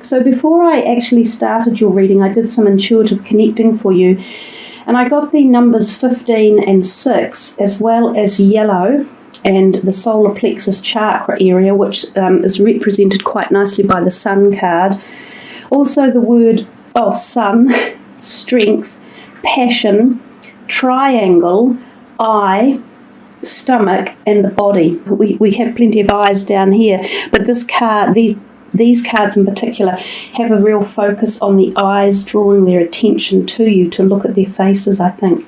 So before I actually started your reading, I did some intuitive connecting for you, and I got the numbers 15 and 6, as well as yellow and the solar plexus chakra area, which is represented quite nicely by the sun card. Also the word sun, strength, passion, triangle, eye, stomach, and the body. We have plenty of eyes down here, but this card, these cards in particular, have a real focus on the eyes, drawing their attention to you to look at their faces, I think.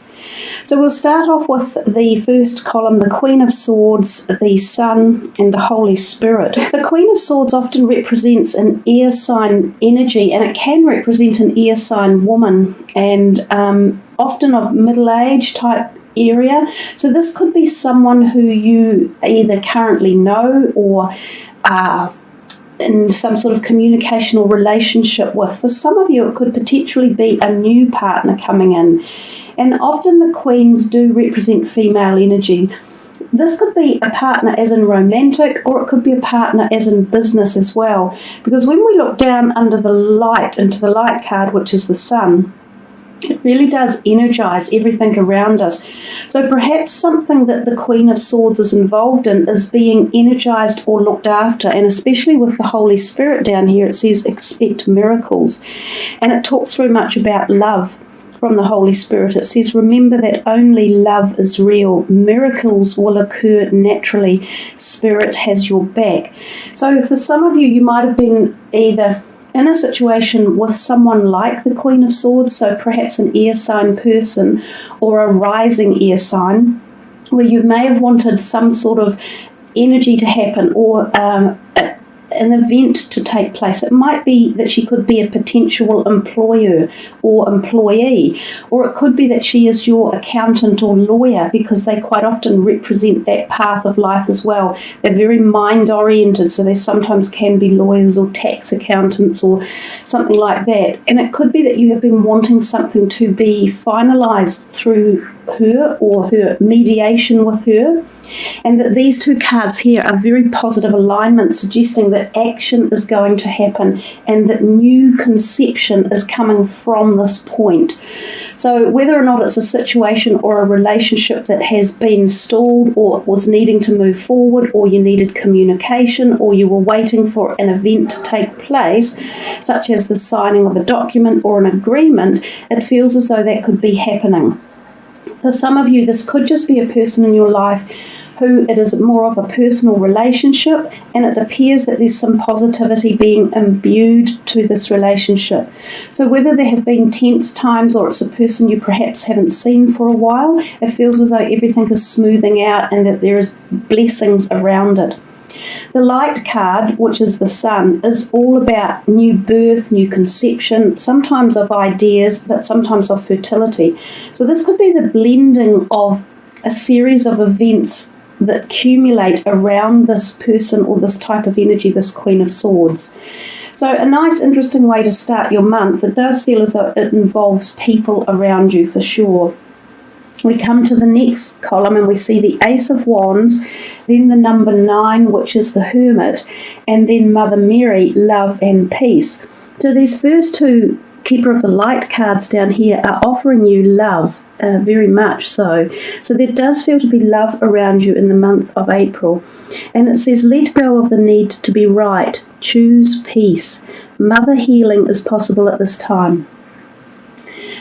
So we'll start off with the first column, the Queen of Swords, the Sun, and the Holy Spirit. The Queen of Swords often represents an air sign energy, and it can represent an air sign woman, and often of middle-age type area. So this could be someone who you either currently know or in some sort of communication or relationship with. For some of you, it could potentially be a new partner coming in. And often the queens do represent female energy. This could be a partner as in romantic, or it could be a partner as in business as well. Because when we look down under the light, into the light card, which is the sun, it really does energize everything around us. So perhaps something that the Queen of Swords is involved in is being energized or looked after, and especially with the Holy Spirit down here, it says expect miracles. And it talks very much about love from the Holy Spirit. It says, remember that only love is real. Miracles will occur naturally. Spirit has your back. So for some of you, you might have been either in a situation with someone like the Queen of Swords, so perhaps an air sign person or a rising air sign, where you may have wanted some sort of energy to happen or an event to take place. It might be that she could be a potential employer or employee, or it could be that she is your accountant or lawyer, because they quite often represent that path of life as well. They're very mind-oriented, so they sometimes can be lawyers or tax accountants or something like that. And it could be that you have been wanting something to be finalised through her or her mediation with her, and that these two cards here are very positive alignment, suggesting that action is going to happen and that new conception is coming from this point. So whether or not it's a situation or a relationship that has been stalled or was needing to move forward, or you needed communication, or you were waiting for an event to take place, such as the signing of a document or an agreement, it feels as though that could be happening. For some of you, this could just be a person in your life who it is more of a personal relationship, and it appears that there's some positivity being imbued to this relationship. So whether there have been tense times or it's a person you perhaps haven't seen for a while, it feels as though everything is smoothing out and that there is blessings around it. The light card, which is the sun, is all about new birth, new conception, sometimes of ideas, but sometimes of fertility. So this could be the blending of a series of events that accumulate around this person or this type of energy, this Queen of Swords. So a nice, interesting way to start your month. It does feel as though it involves people around you for sure. We come to the next column and we see the Ace of Wands, then the number 9, which is the Hermit, and then Mother Mary, love and peace. So these first two Keeper of the Light cards down here are offering you love, very much so. So there does feel to be love around you in the month of April. And it says, let go of the need to be right. Choose peace. Mother healing is possible at this time.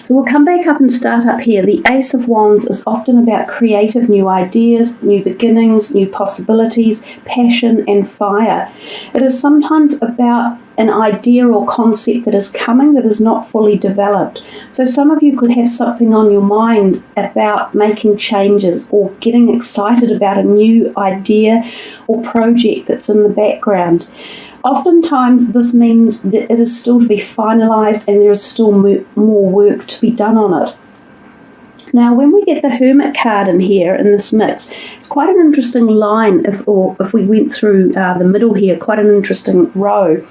So we'll come back up and start up here. The Ace of Wands is often about creative new ideas, new beginnings, new possibilities, passion and fire. It is sometimes about an idea or concept that is coming that is not fully developed. So some of you could have something on your mind about making changes or getting excited about a new idea or project that's in the background. Oftentimes this means that it is still to be finalised and there is still more work to be done on it. Now, when we get the Hermit card in here in this mix, it's quite an interesting line, if we went through the middle here, quite an interesting row.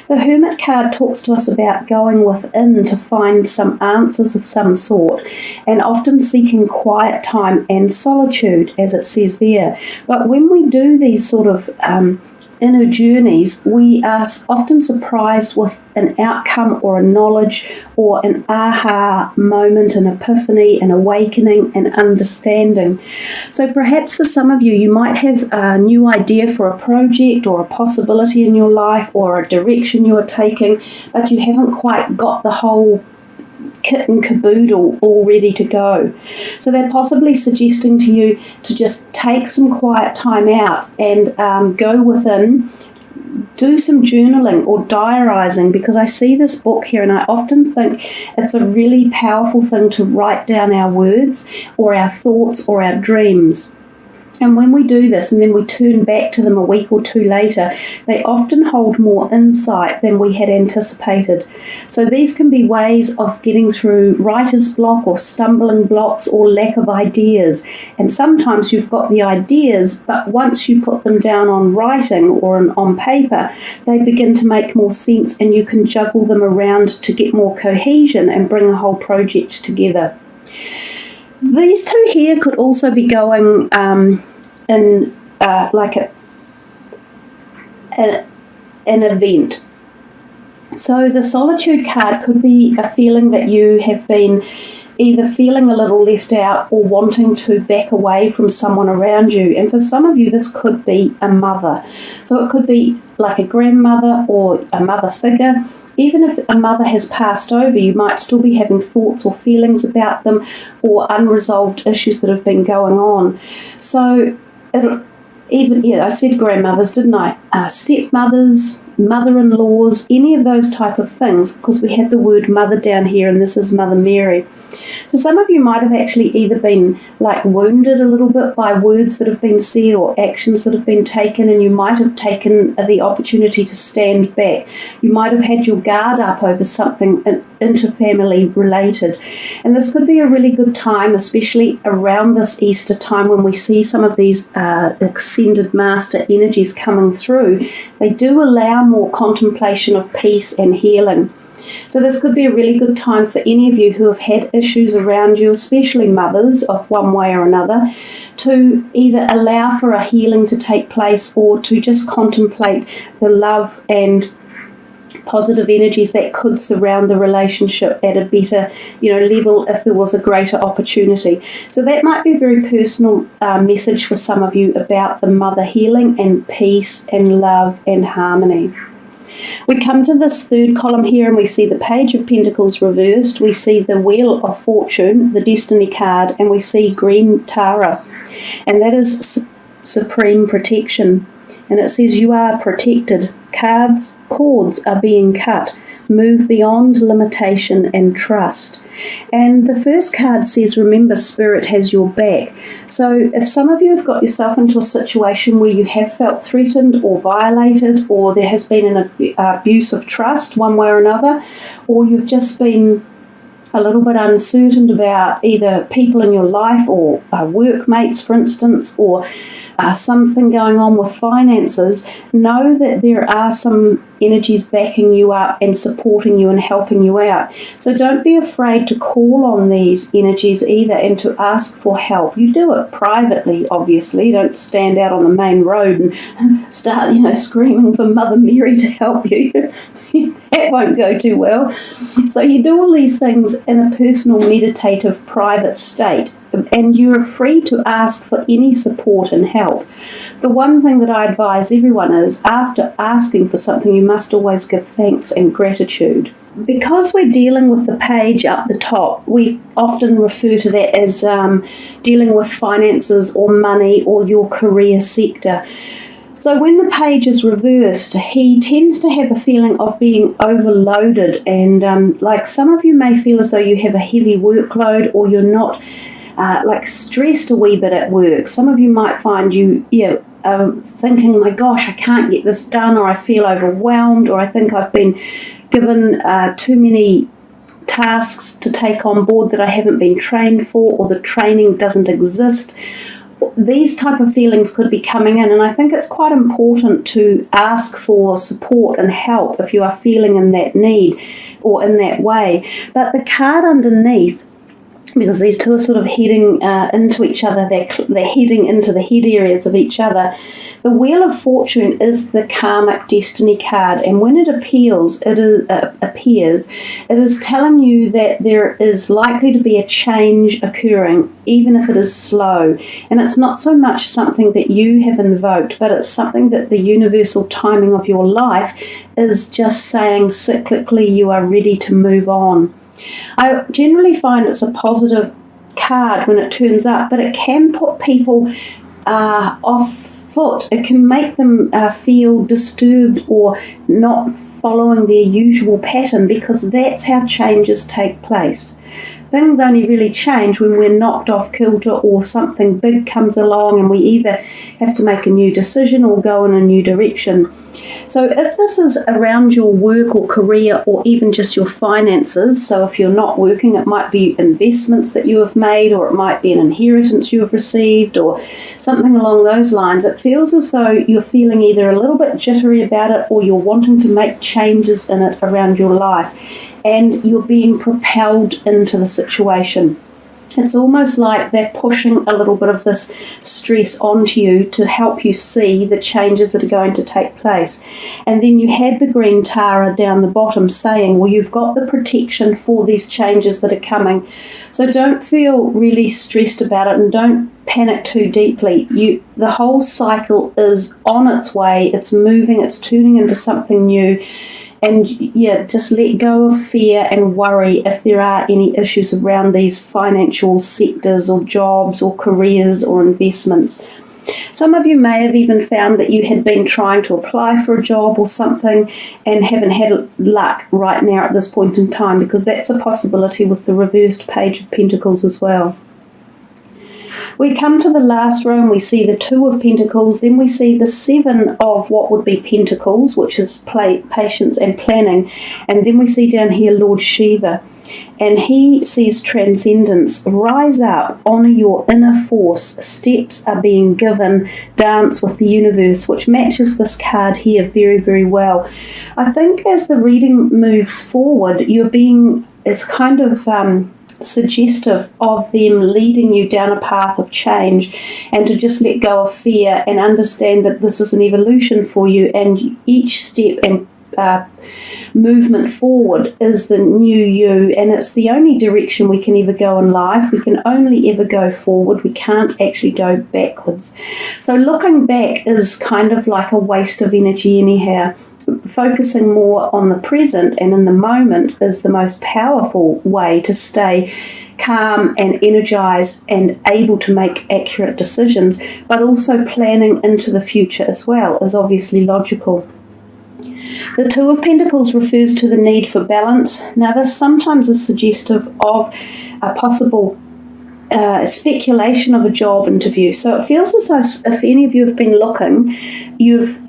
The Hermit card talks to us about going within to find some answers of some sort, and often seeking quiet time and solitude, as it says there. But when we do these sort of inner journeys, we are often surprised with an outcome or a knowledge or an aha moment, an epiphany, an awakening, an understanding. So perhaps for some of you, you might have a new idea for a project or a possibility in your life or a direction you are taking, but you haven't quite got the whole kit and caboodle all ready to go. So they're possibly suggesting to you to just take some quiet time out and go within, do some journaling or diarising, because I see this book here and I often think it's a really powerful thing to write down our words or our thoughts or our dreams. And when we do this and then we turn back to them a week or two later, they often hold more insight than we had anticipated. So these can be ways of getting through writer's block or stumbling blocks or lack of ideas. And sometimes you've got the ideas, but once you put them down on writing or on paper, they begin to make more sense and you can juggle them around to get more cohesion and bring a whole project together. These two here could also be going in like an event. So the solitude card could be a feeling that you have been either feeling a little left out or wanting to back away from someone around you. And for some of you, this could be a mother. So it could be like a grandmother or a mother figure. Even if a mother has passed over, you might still be having thoughts or feelings about them or unresolved issues that have been going on. So I said grandmothers, didn't I? Stepmothers, mother-in-laws, any of those type of things, because we had the word mother down here and this is Mother Mary. So some of you might have actually either been like wounded a little bit by words that have been said or actions that have been taken, and you might have taken the opportunity to stand back. You might have had your guard up over something interfamily related. And this could be a really good time, especially around this Easter time when we see some of these ascended master energies coming through. They do allow more contemplation of peace and healing. So this could be a really good time for any of you who have had issues around you, especially mothers of one way or another, to either allow for a healing to take place or to just contemplate the love and positive energies that could surround the relationship at a better, level if there was a greater opportunity. So that might be a very personal message for some of you about the mother healing and peace and love and harmony. We come to this third column here and we see the Page of Pentacles reversed, we see the Wheel of Fortune, the Destiny card, and we see green Tara, and that is supreme protection. And it says you are protected. Cords are being cut. Move beyond limitation and trust. And the first card says, remember, Spirit has your back. So if some of you have got yourself into a situation where you have felt threatened or violated, or there has been an abuse of trust one way or another, or you've just been a little bit uncertain about either people in your life or workmates, for instance, or something going on with finances, know that there are some energies backing you up and supporting you and helping you out. So don't be afraid to call on these energies either and to ask for help. You do it privately, obviously. Don't stand out on the main road and start, screaming for Mother Mary to help you. That won't go too well. So you do all these things in a personal, meditative, private state. And you're free to ask for any support and help. The one thing that I advise everyone is, after asking for something, you must always give thanks and gratitude. Because we're dealing with the page up the top, we often refer to that as dealing with finances or money or your career sector. So when the page is reversed, he tends to have a feeling of being overloaded, and like some of you may feel as though you have a heavy workload or you're not stressed a wee bit at work. Some of you might find you thinking, my gosh, I can't get this done, or I feel overwhelmed, or I think I've been given too many tasks to take on board that I haven't been trained for, or the training doesn't exist. These type of feelings could be coming in, and I think it's quite important to ask for support and help if you are feeling in that need or in that way. But the card underneath because these two are sort of heading into each other. They're heading into the head areas of each other. The Wheel of Fortune is the karmic destiny card, and when it appears, it is telling you that there is likely to be a change occurring, even if it is slow. And it's not so much something that you have invoked, but it's something that the universal timing of your life is just saying cyclically you are ready to move on. I generally find it's a positive card when it turns up, but it can put people off foot. It can make them feel disturbed or not following their usual pattern, because that's how changes take place. Things only really change when we're knocked off kilter or something big comes along and we either have to make a new decision or go in a new direction. So if this is around your work or career or even just your finances, so if you're not working, it might be investments that you have made, or it might be an inheritance you have received or something along those lines, it feels as though you're feeling either a little bit jittery about it or you're wanting to make changes in it around your life, and you're being propelled into the situation. It's almost like they're pushing a little bit of this stress onto you to help you see the changes that are going to take place. And then you had the green Tara down the bottom saying, well, you've got the protection for these changes that are coming. So don't feel really stressed about it and don't panic too deeply. The whole cycle is on its way. It's moving. It's turning into something new. And just let go of fear and worry if there are any issues around these financial sectors or jobs or careers or investments. Some of you may have even found that you had been trying to apply for a job or something and haven't had luck right now at this point in time, because that's a possibility with the reversed Page of Pentacles as well. We come to the last row and we see the Two of Pentacles, then we see the Seven of what would be Pentacles, which is patience and planning, and then we see down here Lord Shiva, and he says transcendence. Rise up, honour your inner force, steps are being given, dance with the universe, which matches this card here very, very well. I think as the reading moves forward, it's kind of suggestive of them leading you down a path of change, and to just let go of fear and understand that this is an evolution for you, and each step and movement forward is the new you, and it's the only direction we can ever go in life. We can only ever go forward. We can't actually go backwards. So looking back is kind of like a waste of energy anyhow. Focusing more on the present and in the moment is the most powerful way to stay calm and energized and able to make accurate decisions, but also planning into the future as well is obviously logical. The Two of Pentacles refers to the need for balance. Now, this sometimes is suggestive of a possible speculation of a job interview. So it feels as though if any of you have been looking, you've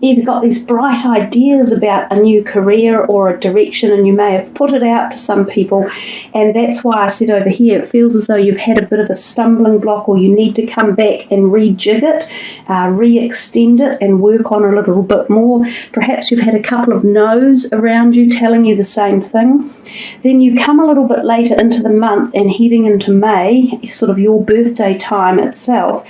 either got these bright ideas about a new career or a direction, and you may have put it out to some people, and that's why I said over here it feels as though you've had a bit of a stumbling block, or you need to come back and rejig it, re-extend it and work on a little bit more. Perhaps you've had a couple of no's around you telling you the same thing. Then you come a little bit later into the month and heading into May, sort of your birthday time itself,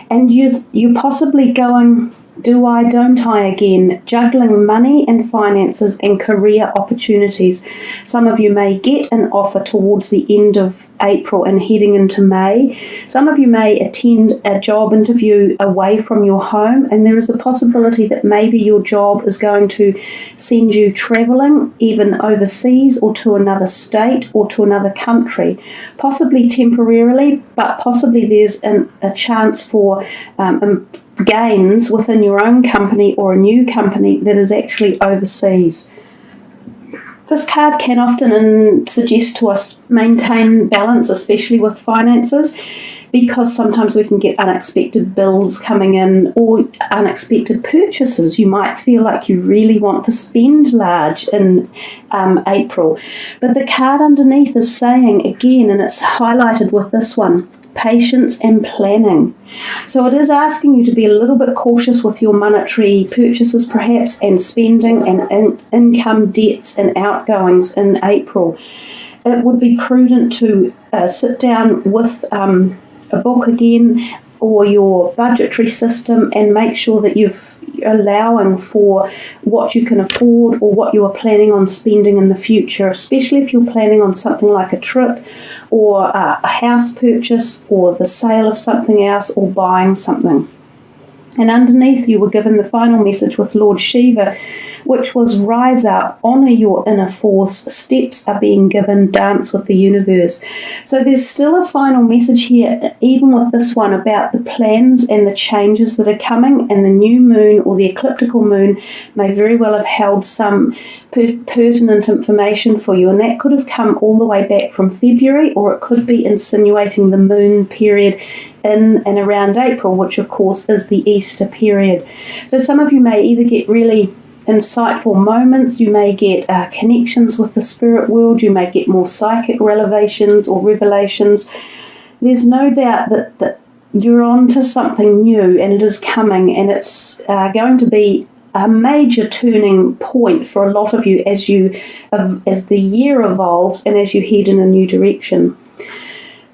and you're possibly going, do I, don't I again, juggling money and finances and career opportunities. Some of you may get an offer towards the end of April and heading into May. Some of you may attend a job interview away from your home, and there is a possibility that maybe your job is going to send you travelling, even overseas or to another state or to another country, possibly temporarily, but possibly there's a chance for gains within your own company or a new company that is actually overseas. This card can often suggest to us maintain balance, especially with finances, because sometimes we can get unexpected bills coming in or unexpected purchases. You might feel like you really want to spend large in April. But the card underneath is saying, again, and it's highlighted with this one, patience and planning. So it is asking you to be a little bit cautious with your monetary purchases perhaps, and spending and income, debts and outgoings in April. it would be prudent to sit down with a book again or your budgetary system and make sure that you're allowing for what you can afford or what you are planning on spending in the future, especially if you're planning on something like a trip or a house purchase or the sale of something else or buying something. And underneath you were given the final message with Lord Shiva, which was rise up, honour your inner force, steps are being given, dance with the universe. So there's still a final message here, even with this one, about the plans and the changes that are coming, and the new moon or the ecliptical moon may very well have held some pertinent information for you, and that could have come all the way back from February, or it could be insinuating the moon period in and around April, which of course is the Easter period. So some of you may either get really insightful moments, you may get connections with the spirit world, you may get more psychic revelations or revelations. There's no doubt that you're on to something new, and it is coming, and it's going to be a major turning point for a lot of you as the year evolves and as you head in a new direction.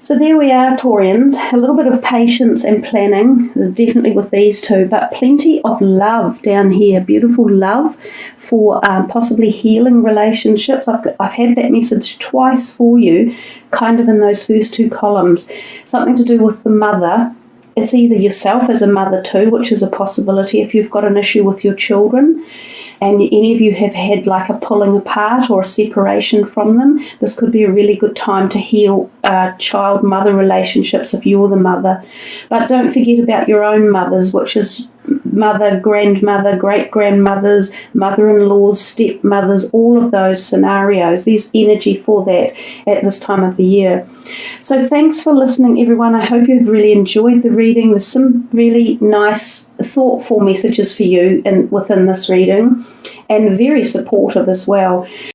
So there we are, Taurians. A little bit of patience and planning, definitely with these two, but plenty of love down here, beautiful love for possibly healing relationships. I've had that message twice for you, kind of in those first two columns. Something to do with the mother. It's either yourself as a mother too, which is a possibility if you've got an issue with your children, and any of you have had like a pulling apart or a separation from them. This could be a really good time to heal child-mother relationships if you're the mother. But don't forget about your own mothers, which is mother, grandmother, great-grandmothers, mother-in-laws, stepmothers, all of those scenarios. There's energy for that at this time of the year. So thanks for listening, everyone. I hope you've really enjoyed the reading. There's some really nice, thoughtful messages for you within this reading, and very supportive as well.